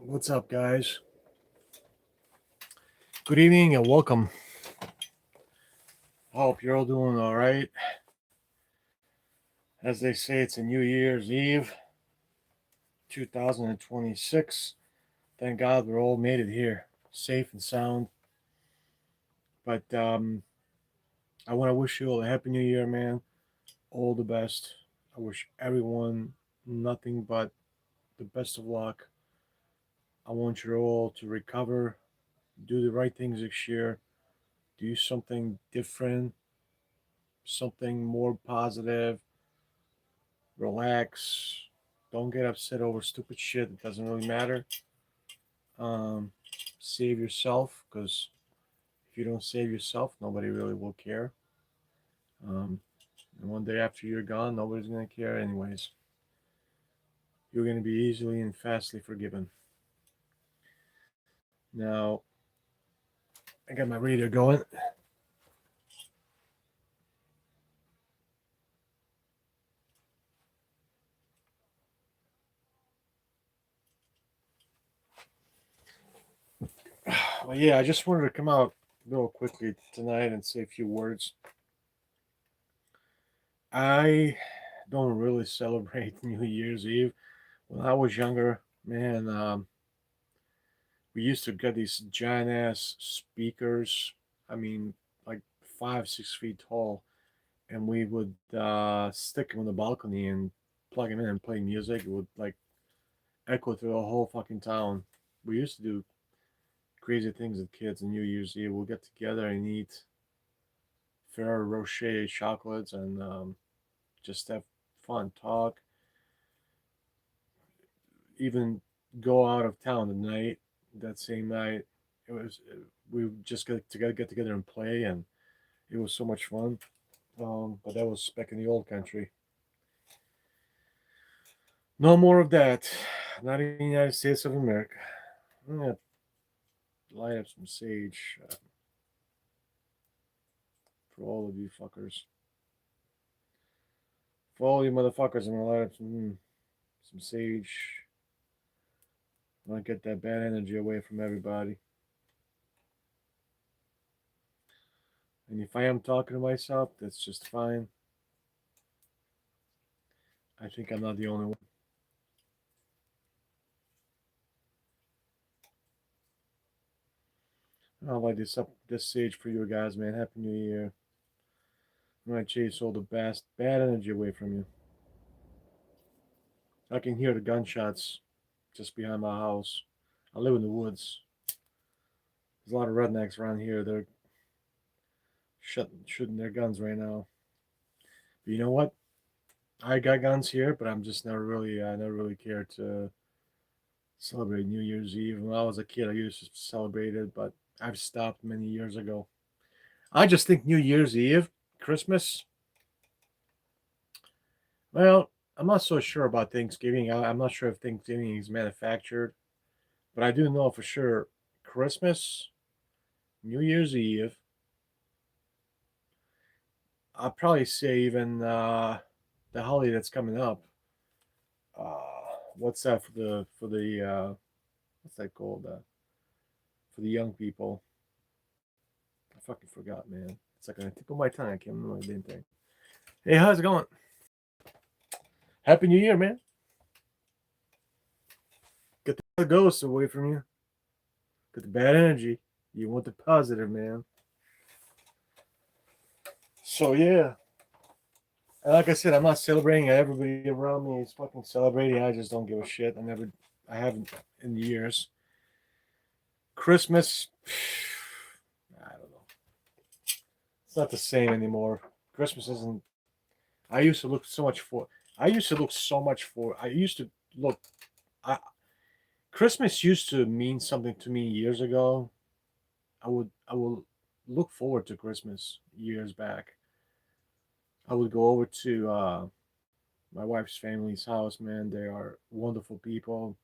What's up, guys? Good evening and welcome. Hope you're all doing all right. As they say, it's a New Year's Eve, 2026. Thank God we're all made it here, safe and sound. But I want to wish you all a happy New Year, man. All the best. I wish everyone nothing but the best of luck. I want you all to recover, do the right things this year, do something different, something more positive. Relax. Don't get upset over stupid shit. It doesn't really matter. Um, Save yourself, because if you don't save yourself, nobody really will care. Um, and one day after you're gone, nobody's going to care anyways. You're going to be easily and fastly forgiven. Now, I got my radio going. Well, yeah, I just wanted to come out real quickly tonight and say a few words. I don't really celebrate New Year's Eve. When I was younger, man, we used to get these giant ass speakers. I mean, like 5, 6 feet tall, and we would stick them on the balcony and plug them in and play music. It would like echo through the whole fucking town. We used to do crazy things with kids on New Year's Eve. We'll get together and eat Ferrero Rocher chocolates and just have fun, talk, even go out of town at night. That same night, it was we would just get together and play, and it was so much fun. But that was back in the old country. No more of that. Not in the United States of America. I'm gonna light up some sage for all of you fuckers. For all you motherfuckers, I'm gonna light up some sage. I want to get that bad energy away from everybody. And if I am talking to myself, that's just fine. I think I'm not the only one. I'll light this sage for you guys, man. Happy New Year. I'm gonna chase all the bad energy away from you. I can hear the gunshots just behind my house. I live in the woods. There's a lot of rednecks around here. They're shooting their guns right now. But you know what? I got guns here, but I'm just I never really cared to celebrate New Year's Eve. When I was a kid, I used to celebrate it, but I've stopped many years ago. I just think New Year's Eve, Christmas, well, I'm not so sure about Thanksgiving. I'm not sure if Thanksgiving is manufactured, but I do know for sure Christmas, New Year's Eve. I'll probably say even the holiday that's coming up. What's that for the what's that called for the young people? I fucking forgot, man. It's like on the tip of my tongue. I can't remember the damn thing. Hey, how's it going? Happy New Year, man. Get the ghosts away from you. Get the bad energy. You want the positive, man. So yeah, and like I said, I'm not celebrating. Everybody around me is fucking celebrating. I just don't give a shit. I haven't in years. Christmas, I don't know. It's not the same anymore. Christmas isn't. I used to look so much for. I used to look so much for. I used to look. I, Christmas used to mean something to me years ago. I would look forward to Christmas years back. I would go over to my wife's family's house. Man, they are wonderful people.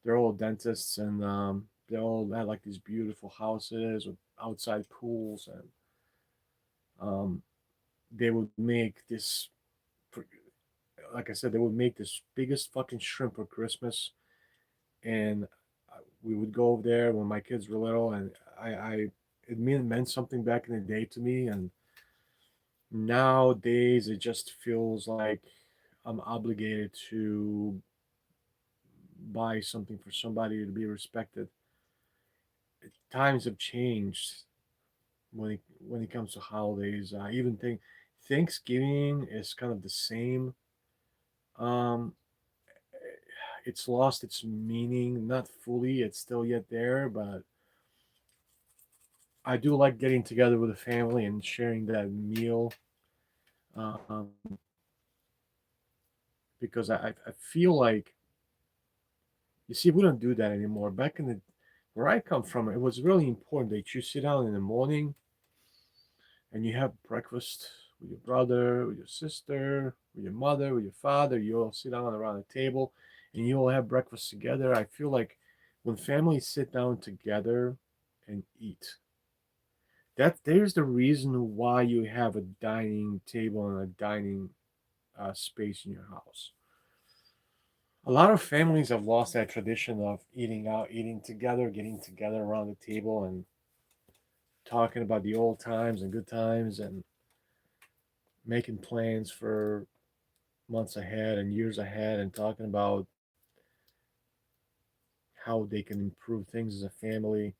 They're all dentists, and they all had like these beautiful houses with outside pools, and um, they would make this. Like I said, they would make this biggest fucking shrimp for Christmas, and We would go over there when my kids were little, and I it meant something back in the day to me. And nowadays, it just feels like I'm obligated to buy something for somebody to be respected. Times have changed when it comes to holidays. I even think Thanksgiving is kind of the same. Um, it's lost its meaning, not fully. It's still yet there, but I do like getting together with the family and sharing that meal. Um, because I feel like, you see, we don't do that anymore. Back in the where I come from, it was really important that you sit down in the morning and you have breakfast with your brother, with your sister, with your mother, with your father. You all sit down around the table and you all have breakfast together. I feel like when families sit down together and eat, that there's the reason why you have a dining table and a dining space in your house. A lot of families have lost that tradition of eating out, eating together, getting together around the table and talking about the old times and good times and making plans for months ahead and years ahead and talking about how they can improve things as a family.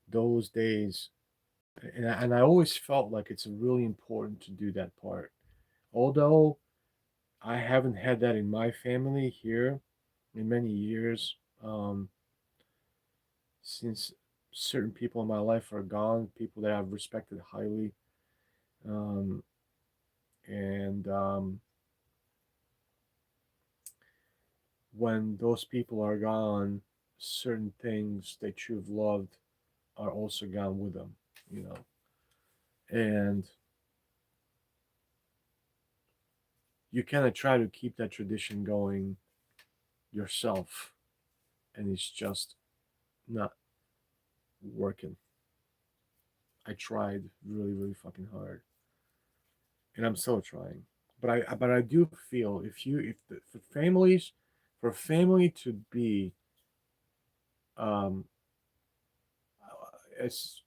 Those days, and I always felt like it's really important to do that part. Although I haven't had that in my family here in many years, since certain people in my life are gone, people that I've respected highly, um, and when those people are gone, certain things that you've loved are also gone with them, you know. And you kind of try to keep that tradition going yourself, and it's just not working. I tried really, really fucking hard, and I'm still trying. But I do feel if the, for families, for a family to be um, as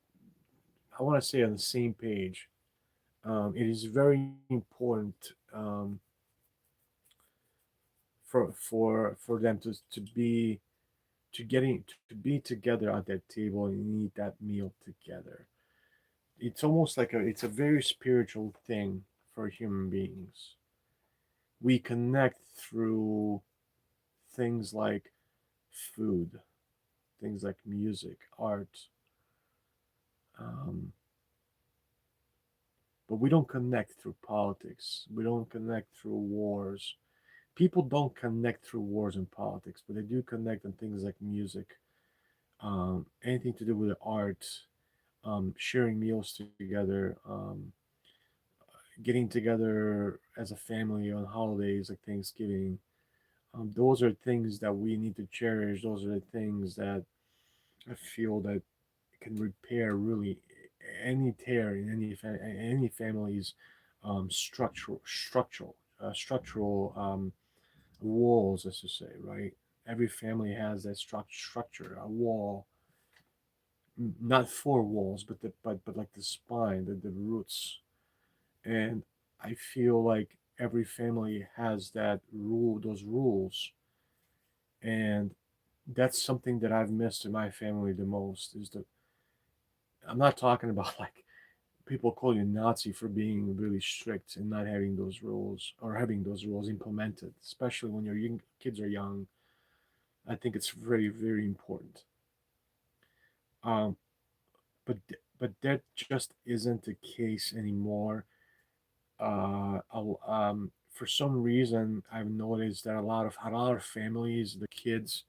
I want to say on the same page, it is very important for them to be to getting to be together at that table and eat that meal together. It's almost like it's a very spiritual thing for human beings. We connect through things like food, things like music, art, um, but we don't connect through politics. We don't connect through wars. People don't connect through wars and politics, but they do connect on things like music, anything to do with art, sharing meals together, getting together as a family on holidays like Thanksgiving. Those are things that we need to cherish. Those are the things that I feel that can repair really any tear in any family's structural walls, as to say, right? Every family has that structure, a wall, not four walls, but like the spine, the roots. And I feel like every family has that rule, those rules, and that's something that I've missed in my family the most. Is that I'm not talking about like people call you Nazi for being really strict and not having those rules or having those rules implemented, especially when your kids are young. I think it's very, very important. Um, but that just isn't the case anymore. For some reason, I've noticed that a lot of families, the kids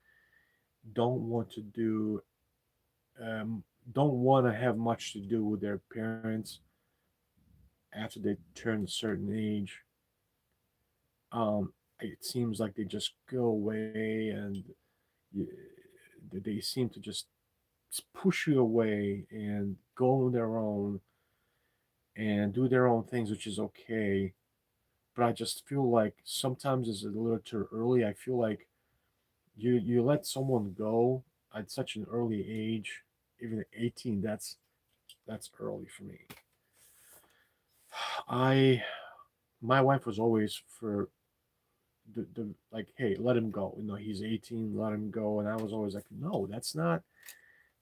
don't want to do, um, don't want to have much to do with their parents after they turn a certain age. It seems like they just go away and you, they seem to just push you away and go on their own and do their own things, which is okay. But I just feel like sometimes it's a little too early. I feel like you let someone go at such an early age, even at 18, that's early for me. I My wife was always for the like, hey, let him go. He's 18, let him go. And I was always like, no, that's not.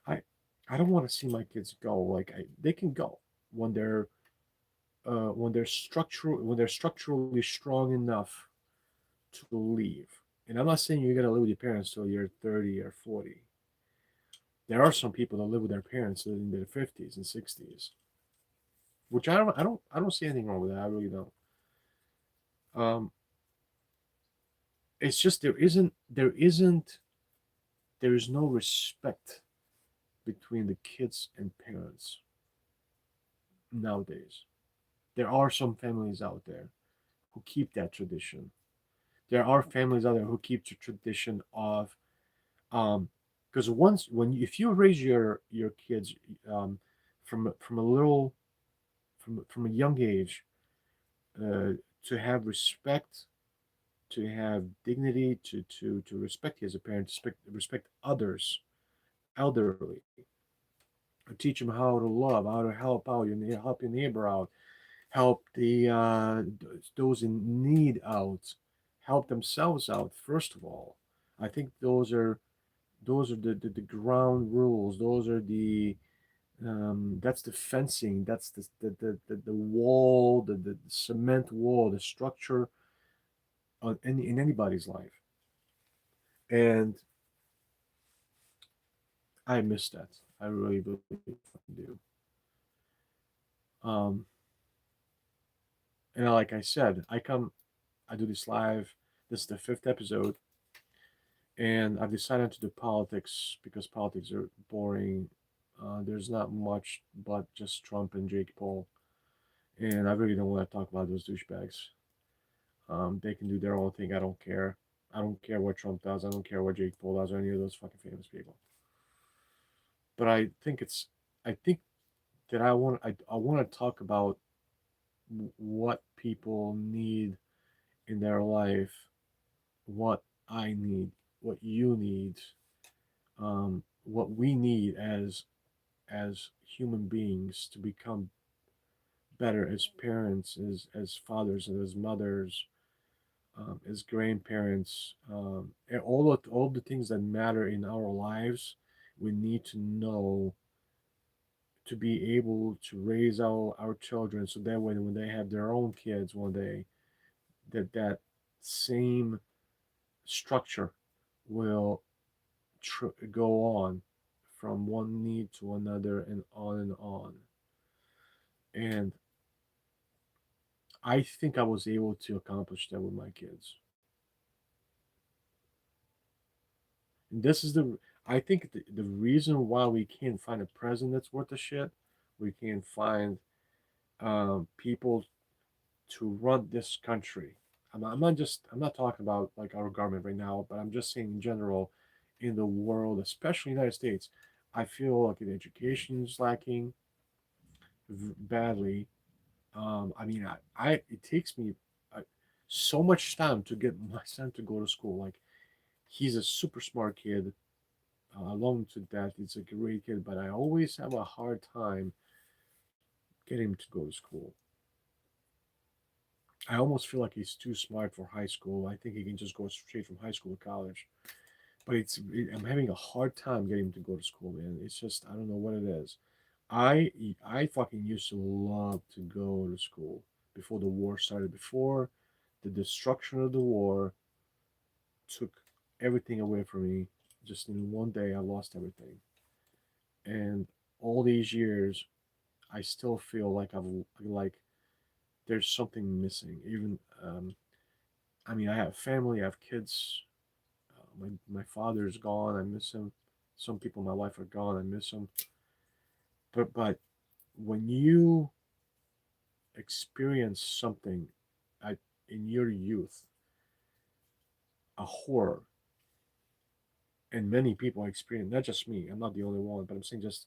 I I don't want to see my kids go. They can go when they're structurally strong enough to leave. And I'm not saying you're gonna live with your parents till you're 30 or 40. There are some people that live with their parents in their 50s and 60s, which I don't see anything wrong with that. I really don't. Um, it's just there is no respect between the kids and parents nowadays. There are some families out there who keep that tradition. There are families out there who keep the tradition of, um because once when you, if you raise your kids, um from a little from a young age, uh to have respect, to have dignity, to respect you as a parent, respect others, elderly, teach them how to love, how to help your neighbor out, help those in need out, help themselves out. First of all, I think those are the ground rules. Those are the that's the fencing. That's the wall, the cement wall, the structure in anybody's life. And I miss that. I really believe I do. Um, and like I said, I do this live. This is the fifth episode, and I've decided to do politics because politics are boring. There's not much but just Trump and Jake Paul, and I really don't want to talk about those douchebags. They can do their own thing. I don't care. I don't care what Trump does. I don't care what Jake Paul does or any of those fucking famous people. But I think that I want to talk about what people need in their life, what I need, what you need, what we need as human beings to become better as parents, as fathers and as mothers, as grandparents, and all the things that matter in our lives. We need to know to be able to raise our children so that when they have their own kids one day, that same structure will go on from one need to another and on and on. And I think I was able to accomplish that with my kids. And this is I think the reason why we can't find a president that's worth a shit, we can't find people to run this country. I'm not talking about like our government right now, but I'm just saying in general, in the world, especially the United States, I feel like the education is lacking badly. I mean, it takes me uh, so much time to get my son to go to school. Like he's a super smart kid. Along to that, he's a great kid, but I always have a hard time getting him to go to school. I almost feel like he's too smart for high school. I think he can just go straight from high school to college. But I'm having a hard time getting him to go to school, man. It's just I don't know what it is. I fucking used to love to go to school before the war started. Before the destruction of the war took everything away from me. Just in one day, I lost everything. And all these years, I still feel like there's something missing. Even I mean, I have family, I have kids. My father's gone. I miss him. Some people in my life are gone. I miss him. But when you experience something at, in your youth, a horror, and many people experience, not just me. I'm not the only one, but I'm saying just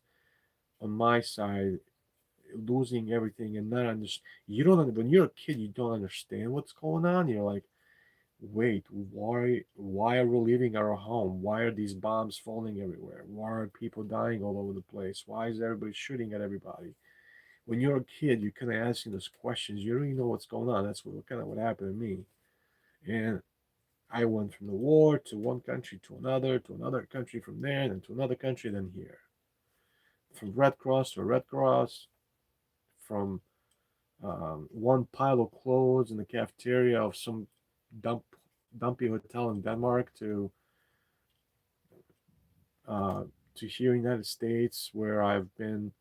on my side, losing everything and not understand. You don't when you're a kid, you don't understand what's going on. You're like, wait, why are we leaving our home? Why are these bombs falling everywhere? Why are people dying all over the place? Why is everybody shooting at everybody? When you're a kid, you're kind of asking those questions. You don't even know what's going on. That's what kind of what happened to me. And I went from the war to one country to another country from there, then to another country, then here. From Red Cross to Red Cross, from one pile of clothes in the cafeteria of some dump dumpy hotel in Denmark uh, to here in the United States, where I've been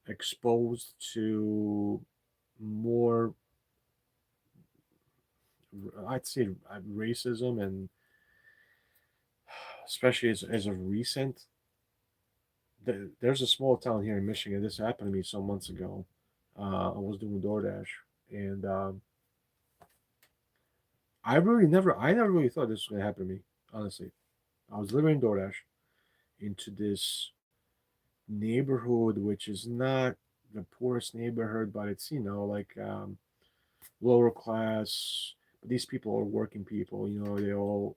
exposed to more, I'd say, racism, and especially as of recent. There's a small town here in Michigan. This happened to me some months ago. I was doing DoorDash, and I never really thought this was gonna happen to me. Honestly, I was delivering DoorDash into this neighborhood, which is not the poorest neighborhood, but it's like lower class. But these people are working people. They all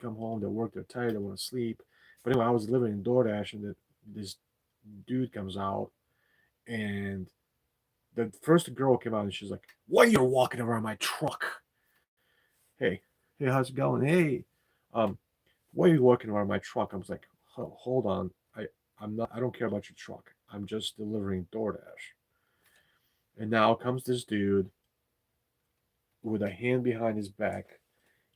come home, they work, they're tired, they want to sleep. But anyway, I was living in DoorDash, and this dude comes out, and the first girl came out, and she's like, "Why you're walking around my truck? Hey, hey, how's it going? Hey, um, why are you walking around my truck?" I was like, Hold on, I'm not. I don't care about your truck. I'm just delivering DoorDash." And now comes this dude with a hand behind his back,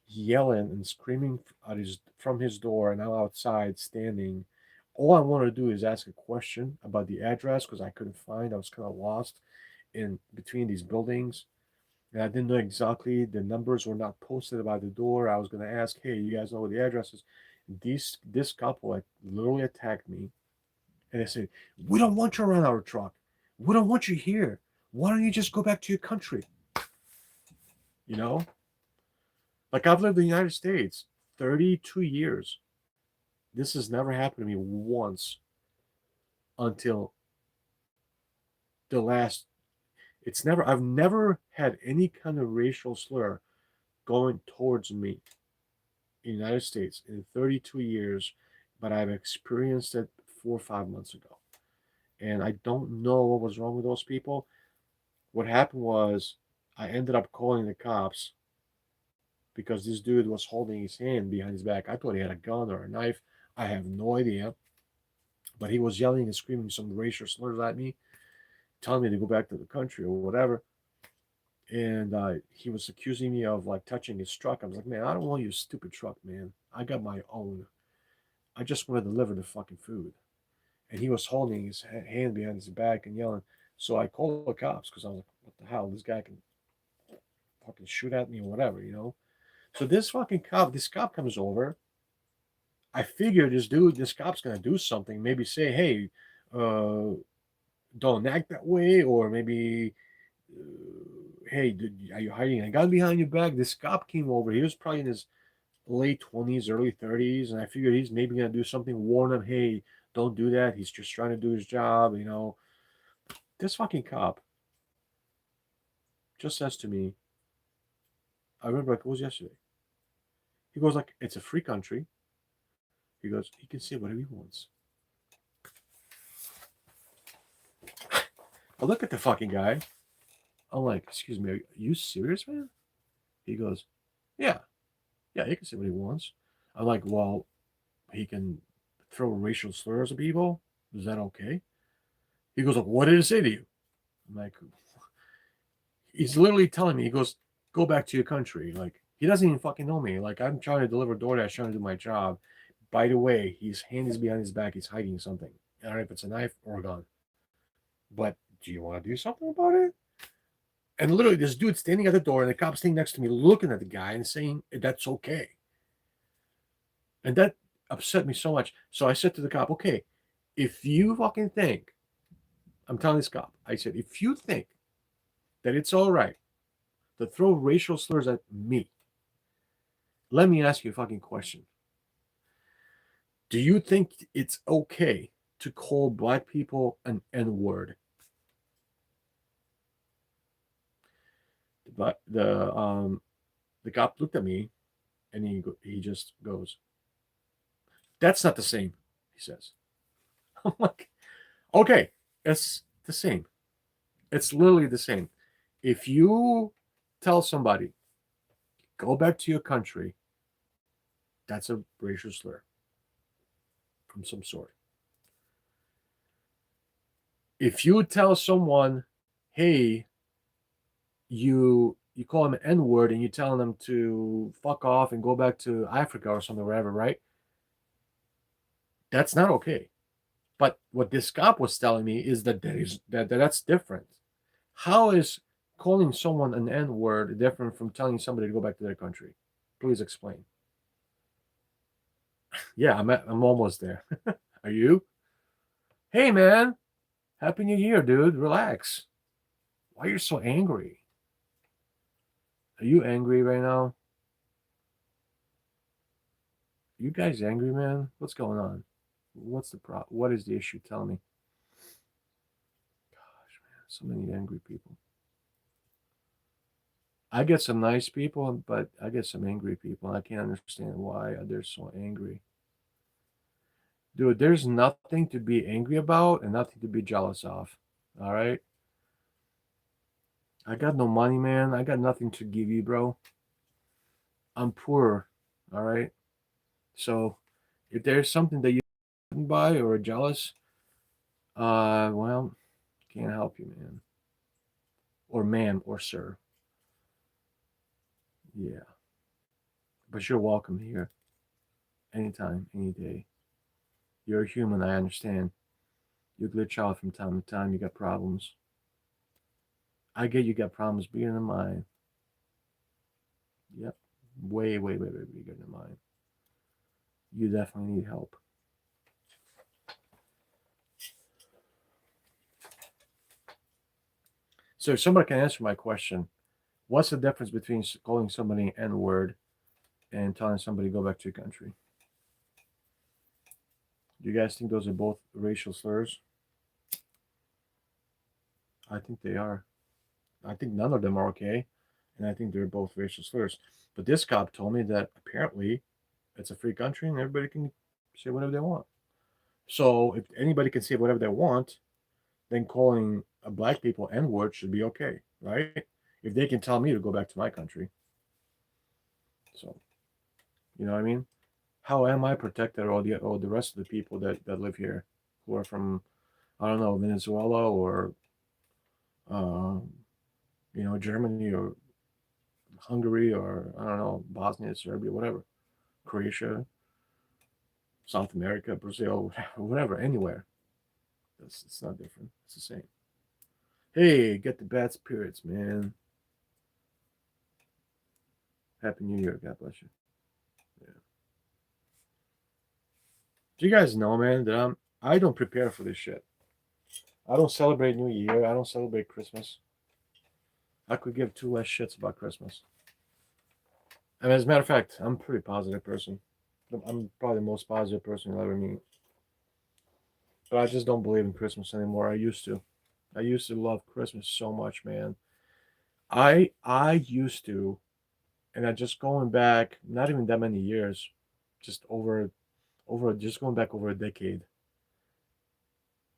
yelling and screaming at from his door, and I'm outside standing. All I wanted to do is ask a question about the address because I couldn't find. I was kind of lost in between these buildings, and I didn't know exactly. The numbers were not posted about the door. I was going to ask, "Hey, you guys know what the address is?" This couple like literally attacked me, and they said, "We don't want you around our truck. We don't want you here. Why don't you just go back to your country?" You know, like I've lived in the United States 32 years. This has never happened to me once until the last. I've never had any kind of racial slur going towards me in the United States in 32 years, but I've experienced it 4 or 5 months ago. And I don't know what was wrong with those people. What happened was I ended up calling the cops because this dude was holding his hand behind his back. I thought he had a gun or a knife. I have no idea. But he was yelling and screaming some racial slurs at me, telling me to go back to the country or whatever. And he was accusing me of like touching his truck. I was like, "Man, I don't want your stupid truck, man. I got my own. I just want to deliver the fucking food." And he was holding his hand behind his back and yelling. So I called the cops because I was like, "What the hell? This guy can fucking shoot at me or whatever." So this cop comes over. I figure this cop's gonna do something. Maybe say, "Hey, uh, don't act that way," or maybe, "Hey, are you hiding a gun behind your back?" This cop came over. He was probably in his late 20s, early 30s, and I figured he's maybe gonna do something, warn him, "Hey, don't do that. He's just trying to do his job." This fucking cop just says to me, I remember like it was yesterday. He goes like, "It's a free country." He goes, "He can say whatever he wants." I look at the fucking guy. I'm like, "Excuse me, are you serious, man?" He goes, "Yeah, yeah, he can say what he wants." I'm like, "Well, he can throw racial slurs at people. Is that okay?" He goes, like, "What did it say to you?" I'm like, he's literally telling me, he goes, "Go back to your country." Like, he doesn't even fucking know me. Like, I'm trying to deliver DoorDash, trying to do my job. By the way, his hand is behind his back. He's hiding something. I don't know if it's a knife or a gun. But do you want to do something about it? And literally, this dude standing at the door, and the cop standing next to me, looking at the guy and saying, "That's okay." And that upset me so much. So I said to the cop, "Okay, if you fucking think," I'm telling this cop, I said, "if you think that it's all right to throw racial slurs at me, let me ask you a fucking question. Do you think it's okay to call black people an N word?" But the The cop looked at me, and he just goes, "That's not the same," he says. I'm like, "Okay, it's the same. It's literally the same. If you tell somebody, go back to your country, that's a racial slur from some sort. If you tell someone, hey, you call them an N word and you tell them to fuck off and go back to Africa or something, wherever, right? That's not okay. But what this cop was telling me is that's different. How is calling someone an N word different from telling somebody to go back to their country? Please explain. Yeah, I'm almost there. Are you? Hey man, Happy New Year, dude. Relax. Why are you so angry? Are you angry right now? You guys angry, man? What's going on? What's the problem? What is the issue? Tell me. Gosh, man, so many angry people. I get some nice people, but I get some angry people. I can't understand why they're so angry. Dude, there's nothing to be angry about and nothing to be jealous of. All right? I got no money, man. I got nothing to give you, bro. I'm poor. All right? So if there's something that you can buy or are jealous, well, can't help you, man. Or ma'am or sir. Yeah. But you're welcome here. Anytime, any day. You're a human, I understand. You glitch out from time to time, you got problems. I get you got problems bigger than mine. Yep. Way, way, way, way bigger than mine. You definitely need help. So if somebody can answer my question, what's the difference between calling somebody an N-word and telling somebody to go back to your country? Do you guys think those are both racial slurs? I think they are. I think none of them are okay, and I think they're both racial slurs. But this cop told me that apparently it's a free country and everybody can say whatever they want. So if anybody can say whatever they want, then calling a black people N-word should be okay, right? If they can tell me to go back to my country. So, you know what I mean? How am I protected or the rest of the people that live here who are from, I don't know, Venezuela or um, Germany or Hungary or I don't know, Bosnia, Serbia, whatever, Croatia, South America, Brazil, whatever, anywhere. It's not different. It's the same. Hey, get the bad spirits, man. Happy New Year. God bless you. Yeah. Do you guys know, man, that I don't prepare for this shit. I don't celebrate New Year. I don't celebrate Christmas. I could give two less shits about Christmas. I mean, as a matter of fact, I'm a pretty positive person. I'm probably the most positive person you'll ever meet. But I just don't believe in Christmas anymore. I used to. I used to love Christmas so much, man. I used to, and I just going back, not even that many years, just just going back over a decade.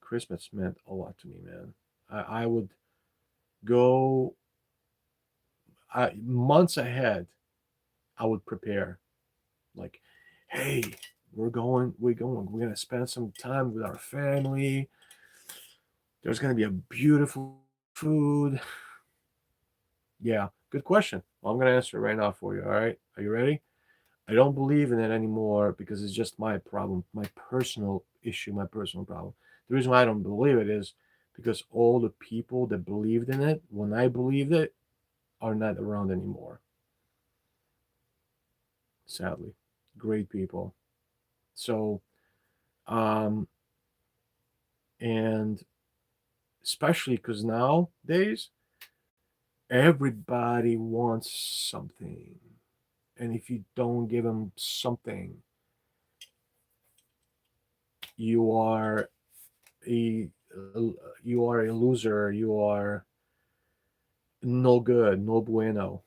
Christmas meant a lot to me, man. I would go months ahead. I would prepare, like, hey, we're gonna spend some time with our family. There's gonna be a beautiful food. Yeah, good question. Well, I'm gonna answer it right now for you. All right, are you ready? I don't believe in it anymore because it's just my problem, my personal issue, my personal problem. The reason why I don't believe it is because all the people that believed in it when I believed it are not around anymore. Sadly, great people. So, um, and especially because nowadays everybody wants something, and if you don't give them something, you are a you are a loser. You are no good, no bueno.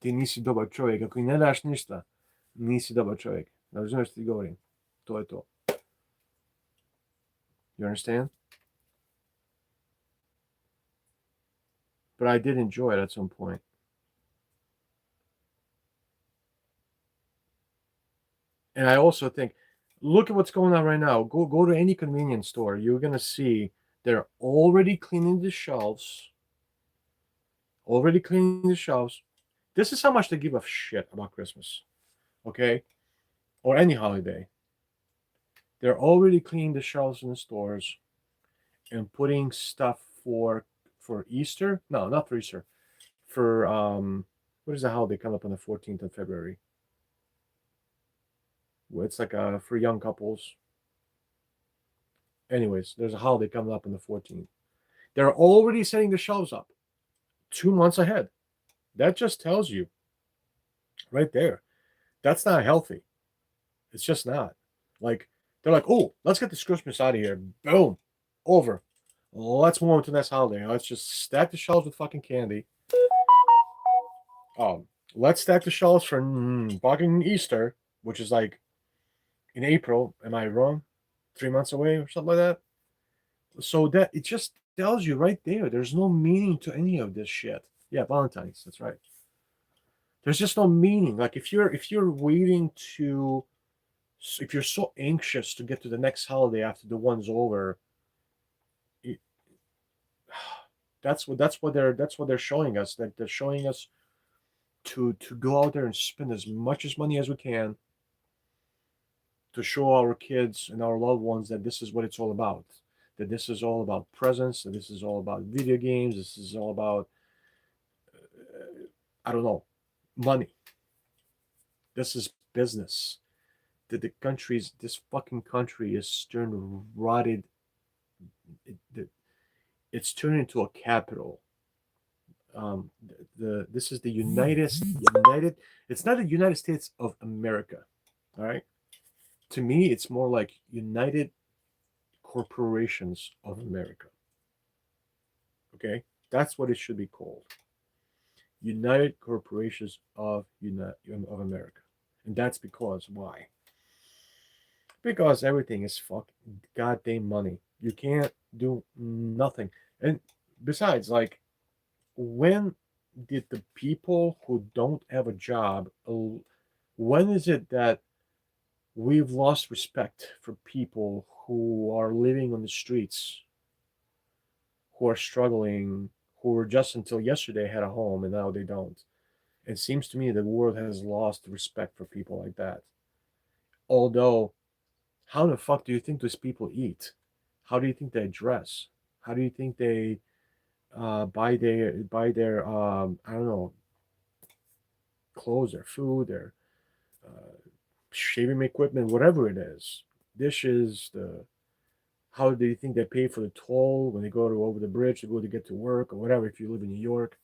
ti nisi dobar čovjek. Ako im ne daš ništa, nisi dobar čovjek. Razumiješ što ti govorim? To je to. You understand? But I did enjoy it at some point. And I also think, look at what's going on right now. Go to any convenience store. You're gonna see they're already cleaning the shelves. Already cleaning the shelves. This is how much they give a shit about Christmas, okay, or any holiday. They're already cleaning the shelves in the stores and putting stuff for Easter. No, not for Easter. For what is the holiday coming up on the 14th of February? Well, it's like for young couples. Anyways, there's a holiday coming up on the 14th. They're already setting the shelves up 2 months ahead. That just tells you right there. That's not healthy. It's just not. Like, they're like, oh, let's get this Christmas out of here. Boom. Over. Let's move on to the next holiday. Let's just stack the shelves with fucking candy. Let's stack the shelves for fucking Easter, which is like in April. Am I wrong? 3 months away or something like that. So that it just tells you right there. There's no meaning to any of this shit. Yeah, Valentine's. That's right. There's just no meaning. Like if you're waiting to, if you're so anxious to get to the next holiday after the one's over, it, that's what they're showing us. That they're showing us to go out there and spend as much as money as we can to show our kids and our loved ones that this is what it's all about. That this is all about presents. That this is all about video games. This is all about I don't know, money. This is business. That this fucking country is turned rotted. It's turned into a capital. This is the United. It's not the United States of America. All right. To me, it's more like United Corporations of America. Okay, that's what it should be called. United Corporations of America, and that's because why? Because everything is fucking goddamn money. You can't do nothing, and besides, like, when did the people who don't have a job? When is it that we've lost respect for people who are living on the streets, who are struggling, who were just until yesterday had a home and now they don't? It seems to me the world has lost respect for people like that. Although, how the fuck do you think those people eat? How do you think they dress? How do you think they buy their I don't know, clothes, their food, their uh, shaving equipment, whatever it is, dishes, the how do you think they pay for the toll when they go to over the bridge to go to get to work or whatever if you live in New York?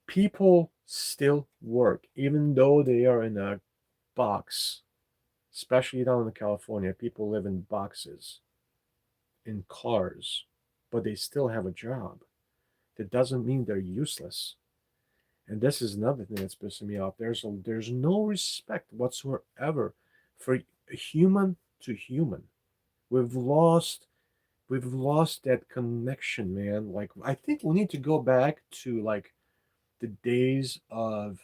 People still work even though they are in a box, especially down in California. People live in boxes, in cars, but they still have a job. That doesn't mean they're useless. And this is another thing that's pissing me off. There's no respect whatsoever for human to human. We've lost that connection, man. Like, I think we need to go back to like the days of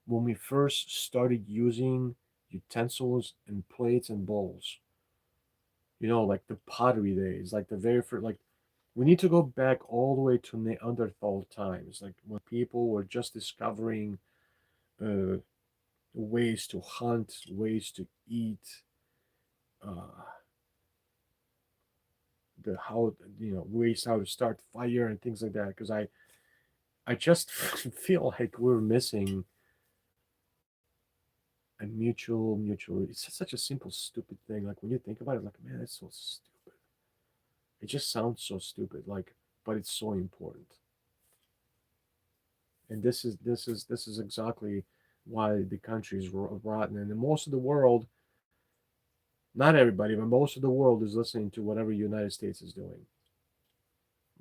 when we first started using utensils and plates and bowls. Like the pottery days, like the very first, like we need to go back all the way to Neanderthal times, like when people were just discovering uh, ways to hunt, ways to eat, uh, the how ways how to start fire and things like that. Because I just feel like we're missing a mutual. It's such a simple, stupid thing. Like when you think about it, like, man, that's so stupid. It just sounds so stupid. Like, but it's so important. And this is exactly why the country is rotten. And most of the world, not everybody, but most of the world is listening to whatever the United States is doing.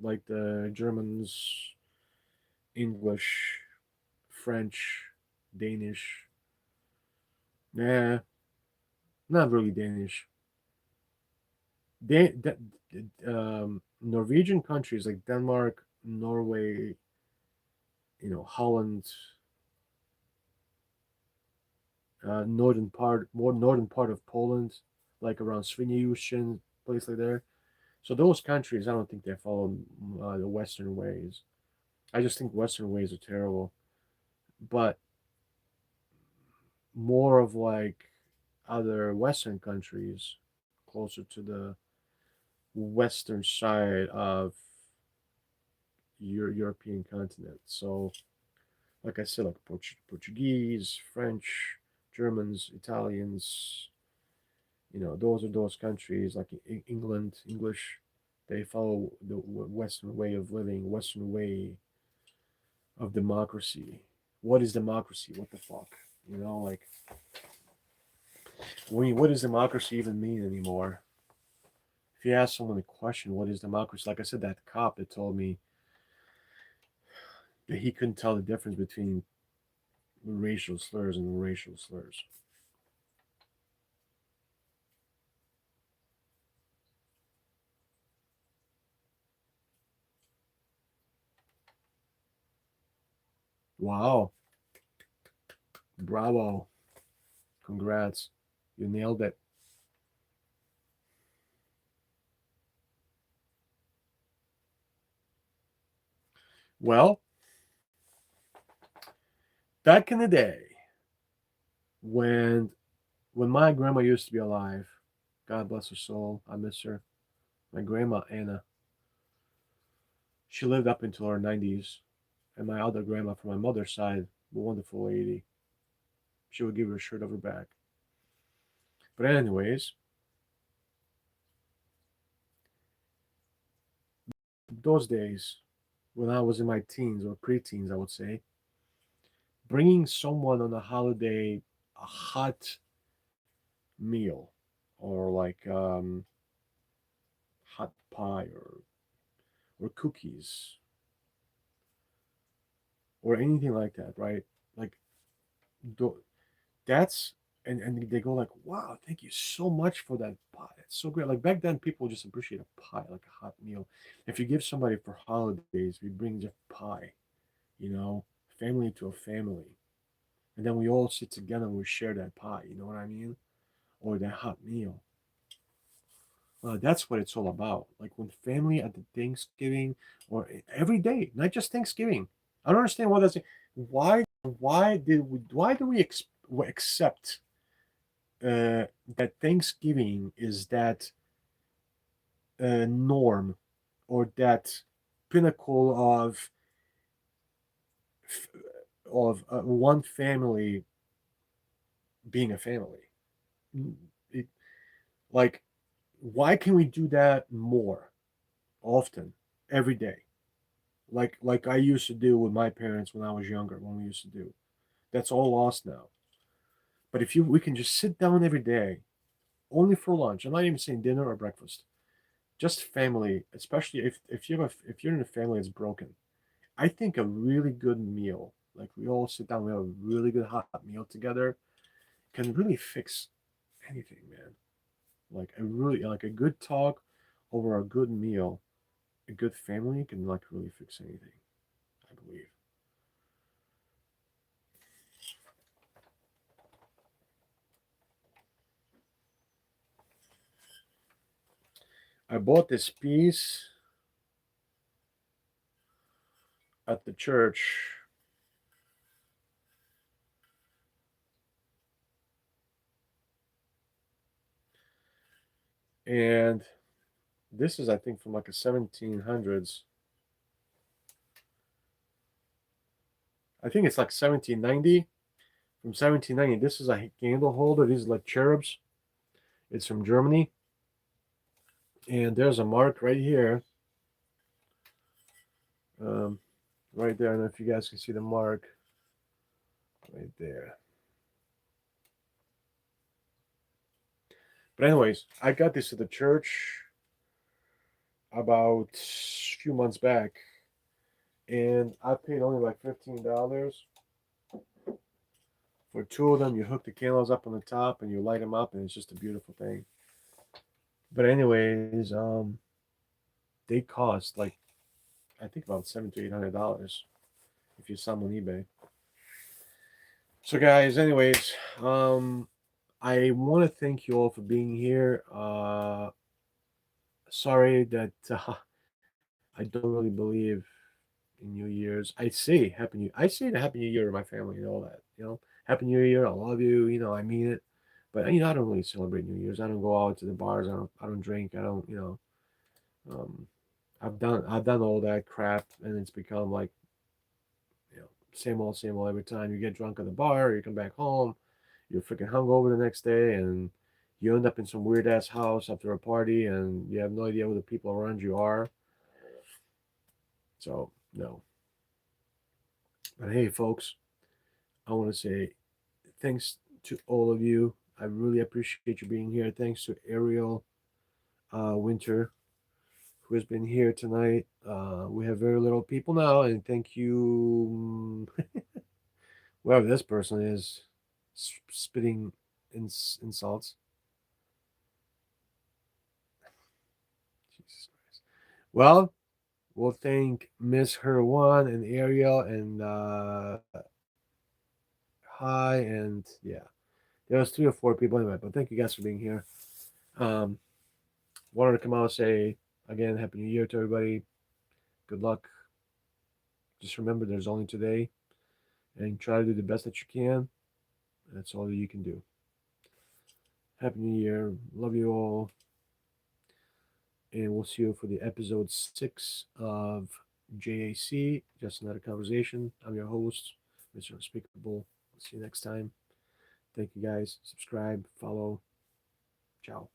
Like the Germans, English, French, Danish. Nah, not really Danish. Dan- Da- Norwegian countries like Denmark, Norway, Holland, more northern part of Poland, like around Swinoujscie, place like there. So those countries, I don't think they follow the Western ways. I just think Western ways are terrible. But more of like other Western countries, closer to the western side of European continent. So, like I said, like Portuguese, French, Germans, Italians, those are those countries like England, English. They follow the Western way of living, Western way of democracy. What is democracy? What the fuck? Like, what does democracy even mean anymore? If you ask someone a question, what is democracy? Like I said, that cop that told me that he couldn't tell the difference between racial slurs and racial slurs. Wow. Bravo. Congrats. You nailed it. Well, back in the day, when when my grandma used to be alive, God bless her soul, I miss her. My grandma Anna, she lived up until her 90s, and my other grandma from my mother's side, a wonderful lady, she would give her shirt off her back. But anyways, those days, when I was in my teens or preteens, I would say, bringing someone on a holiday a hot meal or like hot pie or cookies or anything like that, right? Like that's and they go like, wow, thank you so much for that pie. It's so great. Like back then, people just appreciate a pie, like a hot meal. If you give somebody for holidays, we bring just pie, you know, family to a family, and then we all sit together and we share that pie. You know what I mean? Or that hot meal. That's what it's all about. Like when family at the Thanksgiving or every day, not just Thanksgiving. I don't understand why that's. Why do we accept that Thanksgiving is that norm or that pinnacle of one family being a family? It, like, why can we do that more often every day? Like I used to do with my parents when I was younger, when we used to do. That's all lost now. But if we can just sit down every day, only for lunch. I'm not even saying dinner or breakfast. Just family, especially if you're in a family that's broken. I think a really good meal, like we all sit down, we have a really good hot meal together, can really fix anything, man. Like a good talk over a good meal, a good family can like really fix anything, I believe. I bought this piece at the church, and this is I think from like a 1700s. I think it's like 1790. From 1790. This is a candle holder. These are like cherubs. It's from Germany. And there's a mark right here. Um, right there. I don't know if you guys can see the mark right there. But anyways, I got this at the church about a few months back, and I paid only like $15. For two of them, you hook the candles up on the top and you light them up, and it's just a beautiful thing. But anyways, they cost like I think about $700 to $800 if you sell them on eBay. So guys, anyways, I want to thank you all for being here. Sorry that I don't really believe in New Year's. I say the Happy New Year to my family and all that. Happy New Year. I love you. I mean it. But I don't really celebrate New Year's. I don't go out to the bars. I don't drink. I don't. Um, I've done all that crap, and it's become like same old every time. You get drunk at the bar, or you come back home, you're freaking hungover the next day, and you end up in some weird ass house after a party, and you have no idea who the people around you are. So no. But hey, folks, I want to say thanks to all of you. I really appreciate you being here. Thanks to Ariel Winter, who has been here tonight. We have very little people now, and thank you, whoever this person is, spitting insults. Jesus Christ. Well, we'll thank Miss Her One and Ariel and Hi and yeah. There was 3 or 4 people anyway, but thank you guys for being here. Um, Wanted to come out and say again, Happy New Year to everybody. Good luck. Just remember, there's only today, and try to do the best that you can. That's all that you can do. Happy New Year. Love you all. And we'll see you for the episode 6 of JAC, Just Another Conversation. I'm your host, Mr. Unspeakable. See you next time. Thank you guys. Subscribe, follow. Ciao.